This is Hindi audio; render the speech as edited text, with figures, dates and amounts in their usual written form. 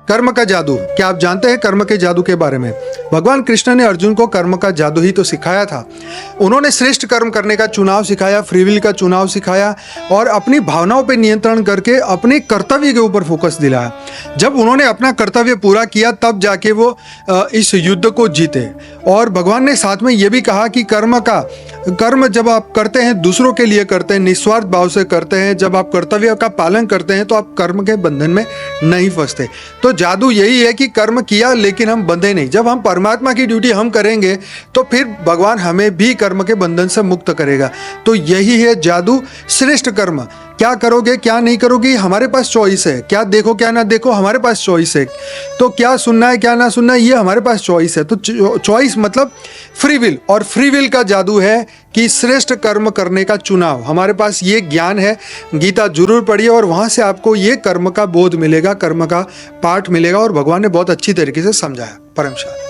कर्म का जादू, क्या आप जानते हैं कर्म के जादू के बारे में? भगवान कृष्ण ने अर्जुन को कर्म का जादू ही तो सिखाया था। उन्होंने श्रेष्ठ कर्म करने का चुनाव सिखाया, फ्री विल का चुनाव सिखाया और अपनी भावनाओं पर नियंत्रण करके अपने कर्तव्य के ऊपर फोकस दिलाया। जब उन्होंने अपना कर्तव्य पूरा किया तब जाके वो इस युद्ध को जीते। और भगवान ने साथ में ये भी कहा कि कर्म जब आप करते हैं दूसरों के लिए करते हैं, निस्वार्थ भाव से करते हैं, जब आप कर्तव्य का पालन करते हैं तो आप कर्म के बंधन में नहीं फंसते। तो जादू यही है कि कर्म किया लेकिन हम बंधे नहीं। जब हम परमात्मा की ड्यूटी हम करेंगे तो फिर भगवान हमें भी कर्म के बंधन से मुक्त करेगा। तो यही है जादू, श्रेष्ठ कर्म। क्या करोगे क्या नहीं करोगे हमारे पास चॉइस है, क्या देखो क्या ना देखो हमारे पास चॉइस है, तो क्या सुनना है क्या ना सुनना है ये हमारे पास चॉइस है। तो चॉइस मतलब फ्री विल, और फ्री विल का जादू है कि श्रेष्ठ कर्म करने का चुनाव। हमारे पास ये ज्ञान है, गीता जरूर पढ़िए और वहाँ से आपको ये कर्म का बोध मिलेगा, कर्म का पाठ मिलेगा और भगवान ने बहुत अच्छी तरीके से समझाया। परम शांति।